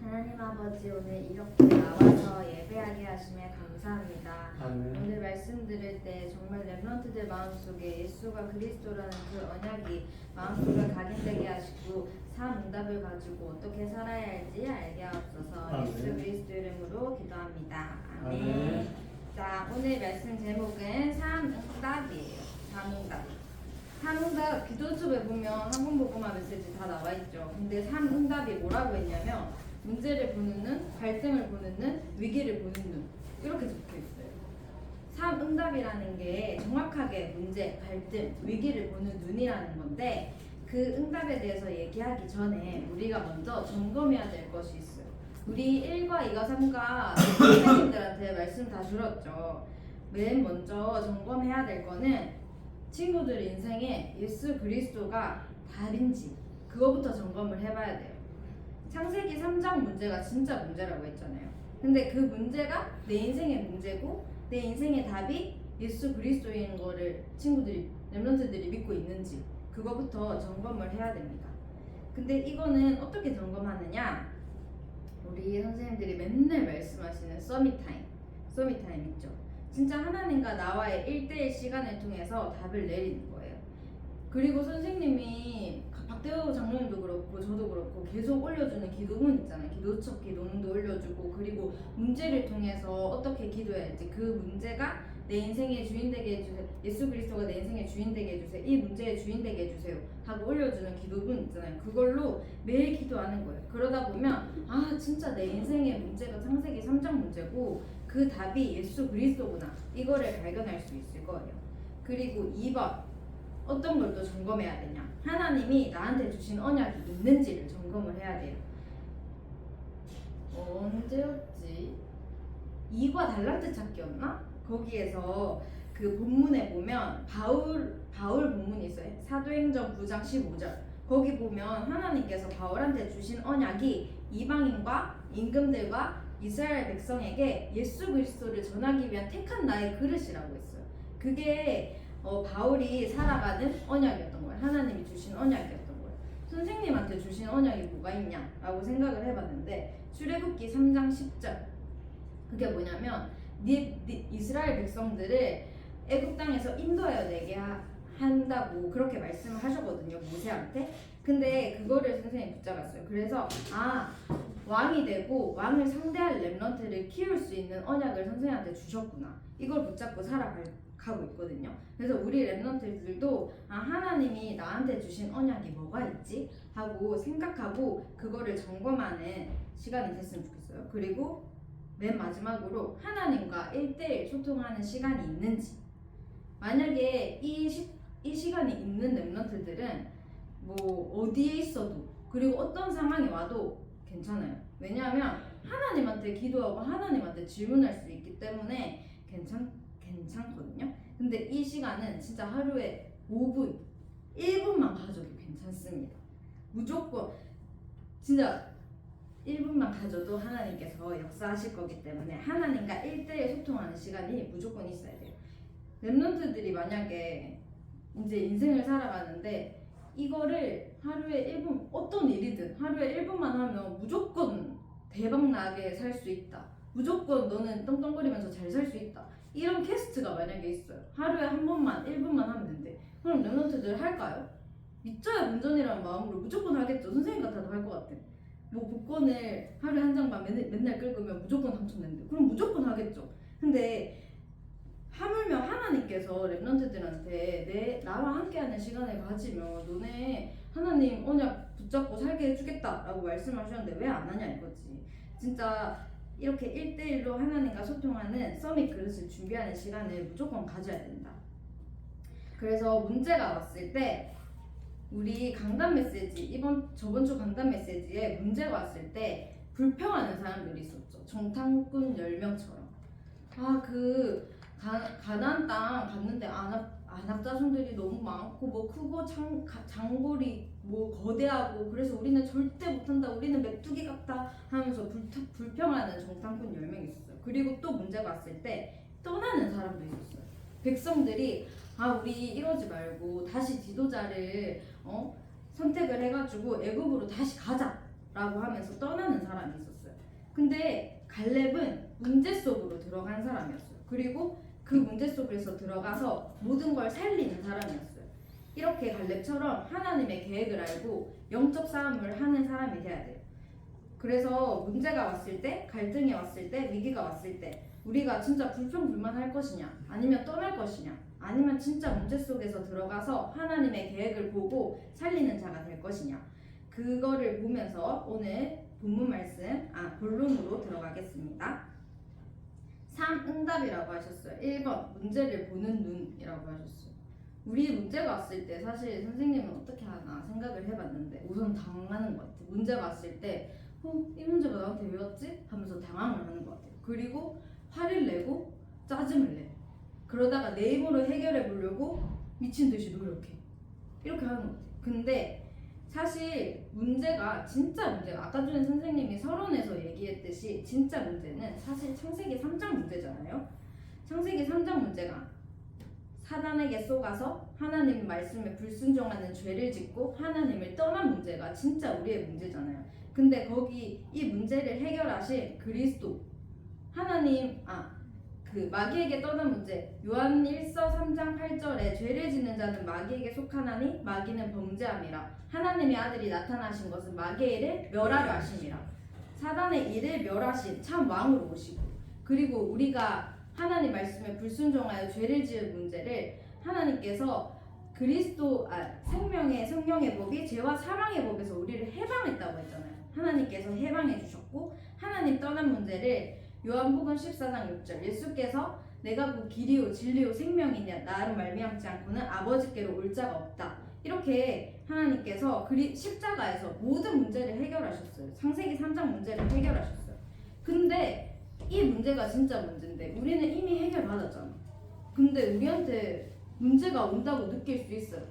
하나님 아버지, 오늘 이렇게 나와서 예배하게 하심에 감사합니다. 아멘. 오늘 말씀 들을 때 정말 렘넌트들 마음속에 예수가 그리스도라는 그 언약이 마음속에 각인되게 하시고 삶 응답을 가지고 어떻게 살아야 할지 알게 하옵소서. 아멘. 예수 그리스도 이름으로 기도합니다. 아멘. 아멘. 자, 오늘 말씀 제목은 삶 응답이에요. 삶 응답. 삶 응답 기도수에 보면 한국복음화 메시지 다 나와 있죠. 근데 삶 응답이 뭐라고 했냐면 문제를 보는 눈, 갈등을 보는 눈, 위기를 보는 눈 이렇게 적혀 있어요. 삶 응답이라는 게 정확하게 문제, 갈등, 위기를 보는 눈이라는 건데 그 응답에 대해서 얘기하기 전에 우리가 먼저 점검해야 될 것이 있어요. 우리 1과 2과 3과 선생님들한테 말씀 다 들었죠. 맨 먼저 점검해야 될 거는 친구들 인생에 예수 그리스도가 답인지 그거부터 점검을 해봐야 돼요. 창세기 3장 문제가 진짜 문제라고 했잖아요. 근데 그 문제가 내 인생의 문제고 내 인생의 답이 예수 그리스도인 거를 친구들이, 렘넌트들이 믿고 있는지 그거부터 점검을 해야 됩니다. 근데 이거는 어떻게 점검하느냐? 우리 선생님들이 맨날 말씀하시는 서밋타임 있죠. 진짜 하나님과 나와의 1대1 시간을 통해서 답을 내리는 거예요. 그리고 선생님이 박대호 장로님도 그렇고 저도 그렇고 계속 올려주는 기도문 있잖아요. 기도첩 기도문도 올려주고 그리고 문제를 통해서 어떻게 기도해야 할지 그 문제가 내 인생의 주인 되게 해주세요. 예수 그리스도가 내 인생의 주인 되게 해주세요. 이 문제의 주인 되게 해주세요. 하고 올려주는 기도문 있잖아요. 그걸로 매일 기도하는 거예요. 그러다 보면 아 진짜 내 인생의 문제가 창세기 3장 문제고 그 답이 예수 그리스도구나. 이거를 발견할 수 있을 거예요. 그리고 2번 어떤 걸 또 점검해야 되냐? 하나님이 나한테 주신 언약이 있는지를 점검을 해야 돼요. 언제였지? 2과 달란트 찾기였나? 거기에서 그 본문에 보면 바울 본문이 있어요. 사도행전 9장 15절. 거기 보면 하나님께서 바울한테 주신 언약이 이방인과 임금들과 이스라엘 백성에게 예수 그리스도를 전하기 위한 택한 나의 그릇이라고 했어요. 그게 바울이 살아가는 언약이었던 거예요. 하나님이 주신 언약이었던 거예요. 선생님한테 주신 언약이 뭐가 있냐라고 생각을 해봤는데 출애굽기 3장 10절 그게 뭐냐면 이스라엘 백성들을 애굽 땅에서 인도하여 내게 한다고 그렇게 말씀을 하셨거든요. 모세한테. 근데 그거를 선생님이 붙잡았어요. 그래서 왕이 되고 왕을 상대할 렘넌트를 키울 수 있는 언약을 선생님한테 주셨구나. 이걸 붙잡고 살아가고 있거든요. 그래서 우리 렘넌트들도 하나님이 나한테 주신 언약이 뭐가 있지? 하고 생각하고 그거를 점검하는 시간이 됐으면 좋겠어요. 그리고 맨 마지막으로 하나님과 1대1 소통하는 시간이 있는지. 만약에 이 시간이 있는 렘넌트들은 뭐 어디에 있어도 그리고 어떤 상황이 와도 괜찮아요. 왜냐하면 하나님한테 기도하고 하나님한테 질문할 수 있기 때문에 괜찮거든요. 근데 이 시간은 진짜 하루에 5분, 1분만 가져도 괜찮습니다. 무조건 진짜 1분만 가져도 하나님께서 역사하실 거기 때문에 하나님과 1대1 소통하는 시간이 무조건 있어야 돼요. 렘넌트들이 만약에 이제 인생을 살아가는데 이거를 하루에 1분 어떤 일이든 하루에 1분만 하면 무조건 대박나게 살 수 있다. 무조건 너는 떵떵거리면서 잘 살 수 있다. 이런 퀘스트가 만약에 있어요. 하루에 한 번만 1분만 하면 된대. 그럼 렘넌트들 할까요? 믿져야 본전이라는 마음으로 무조건 하겠죠. 선생님 같아도 할 것 같아. 뭐 복권을 하루에 한 장만 맨날 긁으면 무조건 당첨된대. 그럼 무조건 하겠죠. 근데 하물며 하나님께서 렘넌트들한테 나와 함께하는 시간을 가지면 너네 하나님 언약 붙잡고 살게 해주겠다라고 말씀하셨는데 왜 안 하냐 이거지. 진짜 이렇게 1대1로 하나님과 소통하는 서밋 그릇을 준비하는 시간을 무조건 가져야 된다. 그래서 문제가 왔을 때 우리 강단 메시지 저번 주 강단 메시지에 문제가 왔을 때 불평하는 사람들이 있었죠. 정탐꾼 10명처럼 가나안 땅 갔는데 안악 자손들이 너무 많고 뭐 크고 장골이 뭐 거대하고 그래서 우리는 절대 못한다. 우리는 메뚜기 같다 하면서 불평하는 정탐꾼 10명이 있었어요. 그리고 또 문제가 왔을 때 떠나는 사람도 있었어요. 백성들이 우리 이러지 말고 다시 지도자를 선택을 해가지고 애굽으로 다시 가자 라고 하면서 떠나는 사람이 있었어요. 근데 갈렙은 문제 속으로 들어간 사람이었어요. 그리고 그 문제 속에서 들어가서 모든 걸 살리는 사람이었어요. 이렇게 갈렙처럼 하나님의 계획을 알고 영적 싸움을 하는 사람이 돼야 돼요. 그래서 문제가 왔을 때, 갈등이 왔을 때, 위기가 왔을 때 우리가 진짜 불평불만할 것이냐, 아니면 떠날 것이냐, 아니면 진짜 문제 속에서 들어가서 하나님의 계획을 보고 살리는 자가 될 것이냐, 그거를 보면서 오늘 본문 말씀, 본론으로 들어가겠습니다. 3. 응답이라고 하셨어요. 1번 문제를 보는 눈이라고 하셨어요. 우리 문제가 왔을 때 사실 선생님은 어떻게 하나 생각을 해봤는데 우선 당황하는 것 같아요. 문제가 왔을 때 이 문제가 나한테 왜 왔지? 하면서 당황을 하는 것 같아요. 그리고 화를 내고 짜증을 내. 그러다가 내 힘으로 해결해 보려고 미친 듯이 노력해. 이렇게 하는 것 같아요. 근데 사실 문제가, 진짜 문제가, 아까 전에 선생님이 서론에서 얘기했듯이 진짜 문제는 사실 창세기 3장 문제잖아요. 창세기 3장 문제가 사단에게 속아서 하나님 말씀에 불순종하는 죄를 짓고 하나님을 떠난 문제가 진짜 우리의 문제잖아요. 근데 거기 이 문제를 해결하신 그리스도, 하나님, 그 마귀에게 떠난 문제, 요한 1서 3장 8절에 죄를 짓는 자는 마귀에게 속하나니 마귀는 범죄함이라. 하나님의 아들이 나타나신 것은 마귀의 일을 멸하려 하심이라. 사단의 일을 멸하신 참 왕으로 오시고, 그리고 우리가 하나님 말씀에 불순종하여 죄를 지은 문제를 하나님께서 그리스도, 생명의 성령의 법이 죄와 사망의 법에서 우리를 해방했다고 했잖아요. 하나님께서 해방해 주셨고, 하나님 떠난 문제를 요한복음 14장 6절, 예수께서 내가 그 길이요 진리요 생명이냐 나를 말미암지 않고는 아버지께로 올 자가 없다. 이렇게 하나님께서 십자가에서 모든 문제를 해결하셨어요. 창세기 3장 문제를 해결하셨어요. 근데 이 문제가 진짜 문제인데 우리는 이미 해결받았잖아. 근데 우리한테 문제가 온다고 느낄 수 있어요.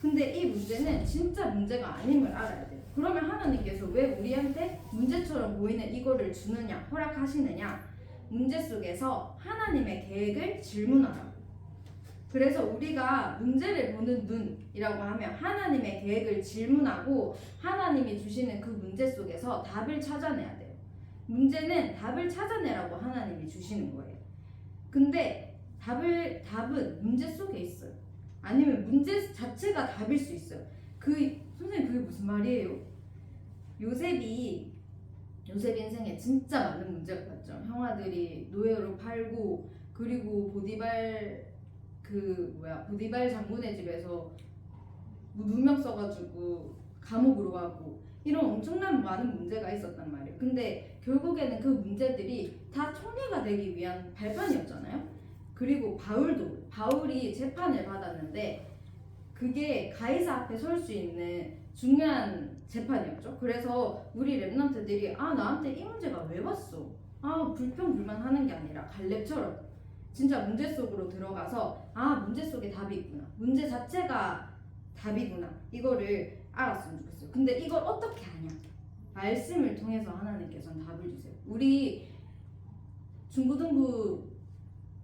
근데 이 문제는 진짜 문제가 아님을 알아야 돼요. 그러면 하나님께서 왜 우리한테 문제처럼 보이는 이거를 주느냐, 허락하시느냐? 문제 속에서 하나님의 계획을 질문하라고. 그래서 우리가 문제를 보는 눈이라고 하면 하나님의 계획을 질문하고 하나님이 주시는 그 문제 속에서 답을 찾아내야 돼요. 문제는 답을 찾아내라고 하나님이 주시는 거예요. 근데 답은 문제 속에 있어요. 아니면 문제 자체가 답일 수 있어요. 선생님 그게 무슨 말이에요? 요셉이 인생에 진짜 많은 문제가 있었죠. 형아들이 노예로 팔고, 그리고 보디발 장군의 집에서 누명 써가지고 감옥으로 가고, 이런 엄청난 많은 문제가 있었단 말이에요. 근데 결국에는 그 문제들이 다 총리가 되기 위한 발판이었잖아요. 그리고 바울이 재판을 받았는데 그게 가이사 앞에 설 수 있는 중요한 재판이었죠. 그래서 우리 랩런트들이 나한테 이 문제가 왜 왔어? 불평불만하는 게 아니라 갈렙처럼 진짜 문제 속으로 들어가서 문제 속에 답이 있구나. 문제 자체가 답이구나. 이거를 알았으면 좋겠어요. 근데 이걸 어떻게 하냐? 말씀을 통해서 하나님께서는 답을 주세요. 우리 중고등부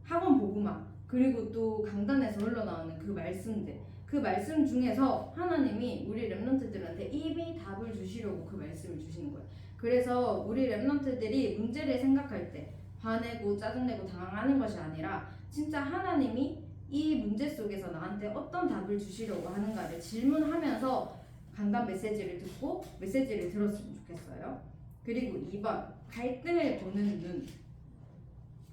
학원 보고막, 그리고 또 강단에서 흘러나오는 그 말씀들, 그 말씀 중에서 하나님이 우리 랩런트들한테 이미 답을 주시려고 그 말씀을 주시는 거예요. 그래서 우리 랩런트들이 문제를 생각할 때 화내고 짜증내고 당황하는 것이 아니라 진짜 하나님이 이 문제 속에서 나한테 어떤 답을 주시려고 하는가를 질문하면서 강단 메시지를 듣고 메시지를 들었으면 좋겠어요. 그리고 2번, 갈등을 보는 눈.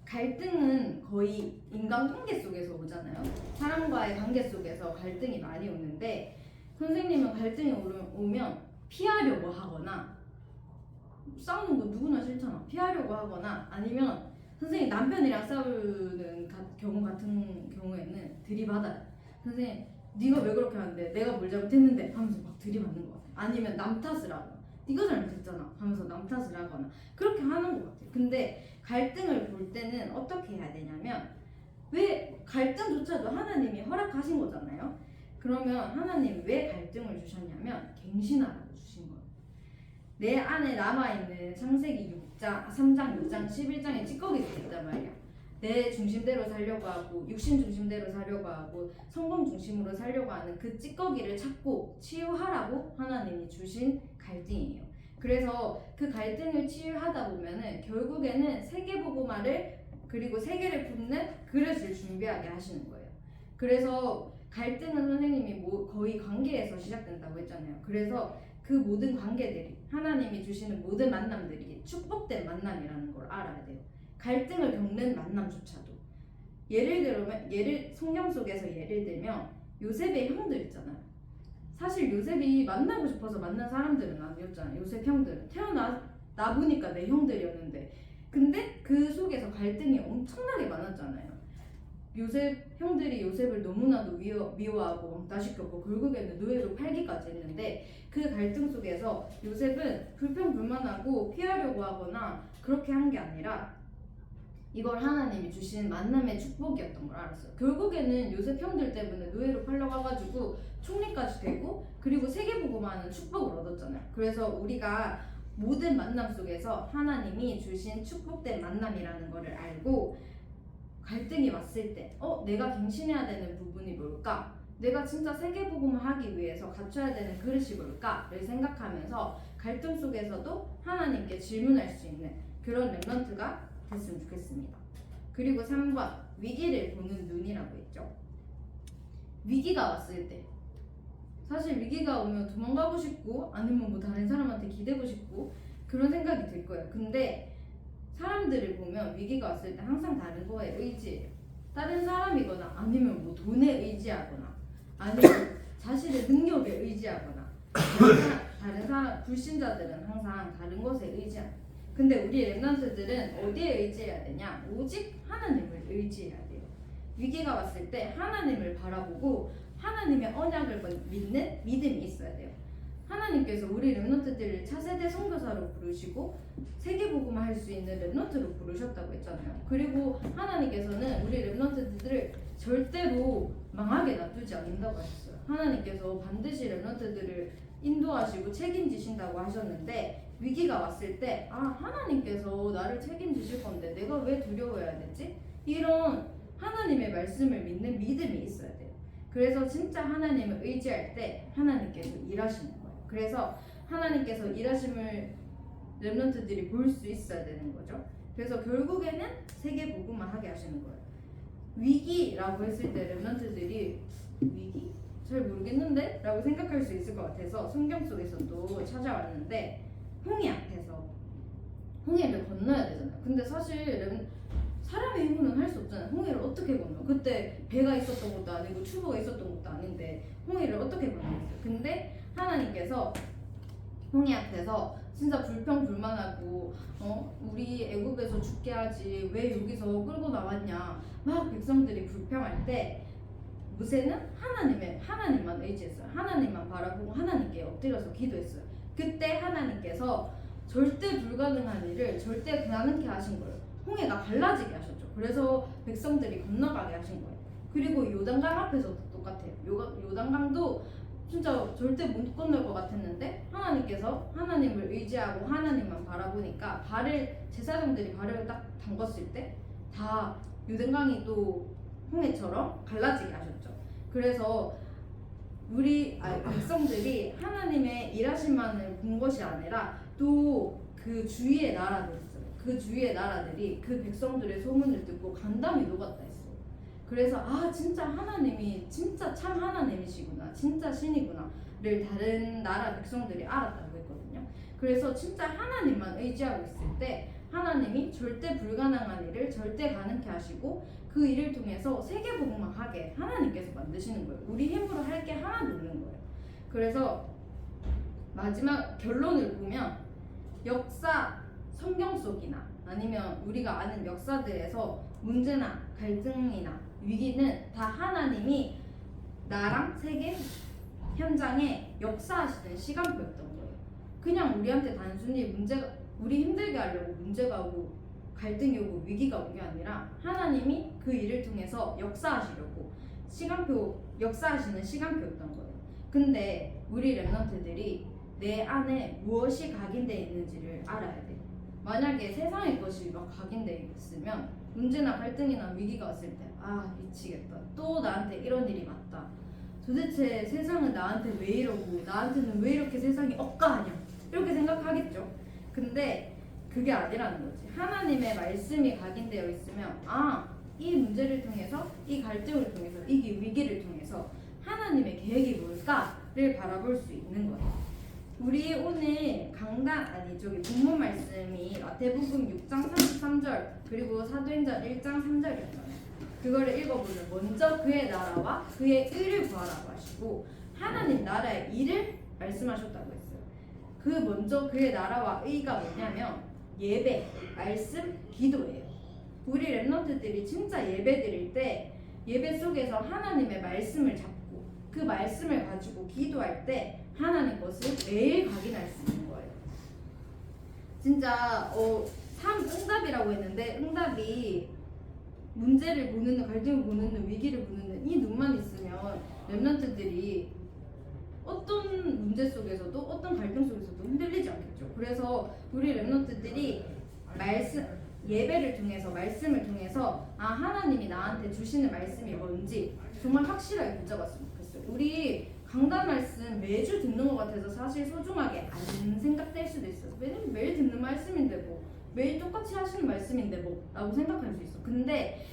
갈등은 거의 인간관계 속에서 오잖아요. 사람과의 관계 속에서 갈등이 많이 오는데, 선생님은 갈등이 오면 피하려고 하거나, 싸우는 거 누구나 싫잖아. 피하려고 하거나, 아니면 선생님 남편이랑 싸우는 경우 같은 경우에는 들이받아요. 선생님 네가 왜 그렇게 하는데, 내가 뭘 잘못했는데 하면서 막 들이받는 것 같아요. 아니면 남 탓을 하거나, 네가 잘못했잖아 하면서 남 탓을 하거나 그렇게 하는 것 같아요. 근데 갈등을 볼 때는 어떻게 해야 되냐면, 왜 갈등조차도 하나님이 허락하신 거잖아요. 그러면 하나님 왜 갈등을 주셨냐면 갱신하라고 주신 거예요. 내 안에 남아있는 창세기 3장, 6장, 11장의 찌꺼기들이 있단 말이야. 내 중심대로 살려고 하고, 육신 중심대로 살려고 하고, 성공 중심으로 살려고 하는 그 찌꺼기를 찾고 치유하라고 하나님이 주신 갈등이에요. 그래서 그 갈등을 치유하다 보면은 결국에는 세계보고마를 그리고 세계를 품는 그릇을 준비하게 하시는 거예요. 그래서 갈등은 선생님이 거의 관계에서 시작된다고 했잖아요. 그래서 그 모든 관계들이 하나님이 주시는 모든 만남들이 축복된 만남이라는 걸 알아야 돼요. 갈등을 겪는 만남조차도. 예를 들면 성경 속에서 예를 들면 요셉의 형들 있잖아요. 사실 요셉이 만나고 싶어서 만난 사람들은 아니었잖아요. 요셉 형들은 태어나 보니까 내 형들이었는데, 근데 그 속에서 갈등이 엄청나게 많았잖아요. 요셉 형들이 요셉을 너무나도 미워하고 왕따시켰고 결국에는 노예로 팔기까지 했는데, 그 갈등 속에서 요셉은 불평불만하고 피하려고 하거나 그렇게 한 게 아니라 이걸 하나님이 주신 만남의 축복이었던 걸 알았어요. 결국에는 요셉 형들 때문에 노예로 팔려가가지고 총리까지 되고 그리고 세계보고마는 축복을 얻었잖아요. 그래서 우리가 모든 만남 속에서 하나님이 주신 축복된 만남이라는 거를 알고 갈등이 왔을 때 내가 갱신해야 되는 부분이 뭘까? 내가 진짜 세계복음을 하기 위해서 갖춰야 되는 그릇이 뭘까를 생각하면서 갈등 속에서도 하나님께 질문할 수 있는 그런 렘넌트가 됐으면 좋겠습니다. 그리고 3번 위기를 보는 눈이라고 했죠. 위기가 왔을 때 사실 위기가 오면 도망가고 싶고 아니면 뭐 다른 사람한테 기대고 싶고 그런 생각이 들 거예요. 근데 사람들을 보면 위기가 왔을 때 항상 다른 거에 의지해요. 다른 사람이거나 아니면 뭐 돈에 의지하거나 아니면 자신의 능력에 의지하거나 다른 사람 불신자들은 항상 다른 것에 의지합니다. 근데 우리 렘넌트들은 어디에 의지해야 되냐? 오직 하나님을 의지해야 돼요. 위기가 왔을 때 하나님을 바라보고 하나님의 언약을 믿는 믿음이 있어야 돼요. 하나님께서 우리 렘넌트들을 차세대 선교사로 부르시고 세계복음을 할 수 있는 렘넌트로 부르셨다고 했잖아요. 그리고 하나님께서는 우리 렘넌트들을 절대로 망하게 놔두지 않는다고 하셨어요. 하나님께서 반드시 렘넌트들을 인도하시고 책임지신다고 하셨는데, 위기가 왔을 때 하나님께서 나를 책임지실 건데 내가 왜 두려워해야 되지? 이런 하나님의 말씀을 믿는 믿음이 있어야 돼요. 그래서 진짜 하나님을 의지할 때 하나님께서 일하시는 거예요. 그래서 하나님께서 일하심을 렘넌트들이 볼 수 있어야 되는 거죠. 그래서 결국에는 세계 복음만 하게 하시는 거예요. 위기라고 했을 때 렘넌트들이 위기? 잘 모르겠는데? 라고 생각할 수 있을 것 같아서 성경 속에서도 찾아왔는데, 홍해 앞에서 홍해를 건너야 되잖아요. 근데 사실 사람의 힘으로는 할 수 없잖아요. 홍해를 어떻게 건너? 그때 배가 있었던 것도 아니고 추보가 있었던 것도 아닌데 홍해를 어떻게 건너겠어요? 근데 하나님께서 홍해 앞에서 진짜 불평불만하고 우리 애굽에서 죽게 하지 왜 여기서 끌고 나왔냐 막 백성들이 불평할 때 모세는 하나님만 의지했어요. 하나님만 바라보고 하나님께 엎드려서 기도했어요. 그때 하나님께서 절대 불가능한 일을 절대 가능케 하신 거예요. 홍해가 갈라지게 하셨죠. 그래서 백성들이 건너가게 하신 거예요. 그리고 요단강 앞에서도 똑같아요. 요단강도 진짜 절대 못 건널 것 같았는데 하나님께서 하나님을 의지하고 하나님만 바라보니까 제사장들이 발을 딱 담궜을 때 다 요단강이 또 홍해처럼 갈라지게 하셨죠. 그래서 우리 백성들이 하나님의 일하심만을 본 것이 아니라 또 그 주위의 나라들 있어요. 그 주위의 나라들이 그 백성들의 소문을 듣고 간담이 녹았다 했어요. 그래서 진짜 하나님이 진짜 참 하나님이시구나, 진짜 신이구나를 다른 나라 백성들이 알았다고 했거든요. 그래서 진짜 하나님만 의지하고 있을 때 하나님이 절대 불가능한 일을 절대 가능케 하시고 그 일을 통해서 세계복음만 하게 하나님께서 만드시는 거예요. 우리 힘으로 할 게 하나도 없는 거예요. 그래서 마지막 결론을 보면 성경 속이나 아니면 우리가 아는 역사들에서 문제나 갈등이나 위기는 다 하나님이 나랑 세계 현장에 역사하시는 시간표였던 거예요. 그냥 우리한테 단순히 우리 힘들게 하려고 문제가 오고 갈등이 오고 위기가 온 게 아니라 하나님이 그 일을 통해서 역사하시려고 역사하시는 시간표였던 거예요. 근데 우리 렘넌트들이 내 안에 무엇이 각인되어 있는지를 알아야 돼요. 만약에 세상의 것이 막 각인되어 있으면 문제나 갈등이나 위기가 왔을 때 미치겠다. 또 나한테 이런 일이 왔다. 도대체 세상은 나한테 왜 이러고 나한테는 왜 이렇게 세상이 억까하냐. 이렇게 생각하겠죠. 근데 그게 아니라는 거지. 하나님의 말씀이 각인되어 있으면 이 문제를 통해서, 이 갈등을 통해서, 이 위기를 통해서 하나님의 계획이 뭘까를 바라볼 수 있는 거예요. 우리 오늘 본문 말씀이 마태복음 6장 33절 그리고 사도행전 1장 3절이었잖아요. 그거를 읽어보면 먼저 그의 나라와 그의 의를 구하라고 하시고 하나님 나라의 일을 말씀하셨다고 했어요. 그 먼저 그의 나라와 의가 뭐냐면 예배, 말씀, 기도예요. 우리 랩런트들이 진짜 예배 드릴 때 예배 속에서 하나님의 말씀을 잡고 그 말씀을 가지고 기도할 때 하나님 것을 매일 각인할 수 있는 거예요. 진짜 3 응답이라고 했는데 응답이 문제를 보는 눈, 갈등을 보는 눈, 위기를 보는 눈, 이 눈만 있으면 랩런트들이 어떤 문제 속에서도 어떤 갈등 속에서도 흔들리지 않겠죠. 그래서 우리 랩런트들이 예배를 통해서 말씀을 통해서 하나님이 나한테 주시는 말씀이 뭔지 정말 확실하게 붙잡았으면 좋겠어요. 우리 강단 말씀 매주 듣는 것 같아서 사실 소중하게 안 생각될 수도 있어요. 왜냐면 매일 듣는 말씀인데 뭐 매일 똑같이 하시는 말씀인데 뭐 라고 생각할 수 있어. 근데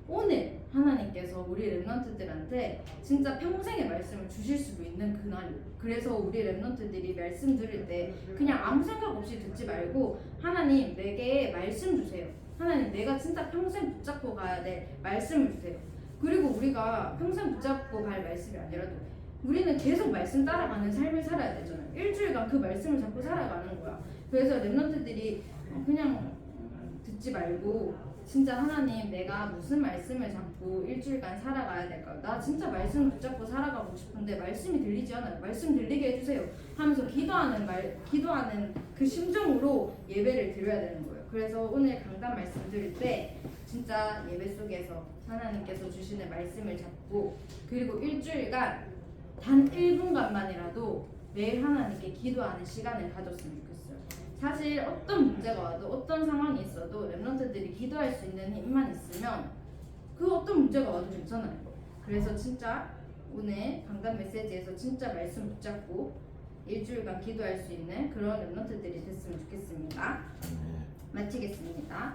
오늘 하나님께서 우리 랩런트들한테 진짜 평생의 말씀을 주실 수도 있는 그날이에요. 그래서 우리 랩런트들이 말씀 들을 때 그냥 아무 생각 없이 듣지 말고 하나님 내게 말씀 주세요. 하나님 내가 진짜 평생 붙잡고 가야 될 말씀을 주세요. 그리고 우리가 평생 붙잡고 갈 말씀이 아니라도 우리는 계속 말씀 따라가는 삶을 살아야 되잖아요. 일주일간 그 말씀을 잡고 살아가는 거야. 그래서 랩런트들이 그냥 듣지 말고 진짜 하나님 내가 무슨 말씀을 잡고 일주일간 살아가야 될까요? 나 진짜 말씀 붙잡고 살아가고 싶은데 말씀이 들리지 않아요. 말씀 들리게 해주세요 하면서 기도하는 그 심정으로 예배를 드려야 되는 거예요. 그래서 오늘 강단 말씀 드릴 때 진짜 예배 속에서 하나님께서 주시는 말씀을 잡고 그리고 일주일간 단 1분간만이라도 매일 하나님께 기도하는 시간을 가졌으면 좋겠어요. 사실 어떤 문제가 와도 어떤 상황이 있어도 랩런트들이 기도할 수 있는 힘만 있으면 그 어떤 문제가 와도 괜찮아요. 그래서 진짜 오늘 강단 메시지에서 진짜 말씀 붙잡고 일주일간 기도할 수 있는 그런 랩런트들이 됐으면 좋겠습니다. 마치겠습니다.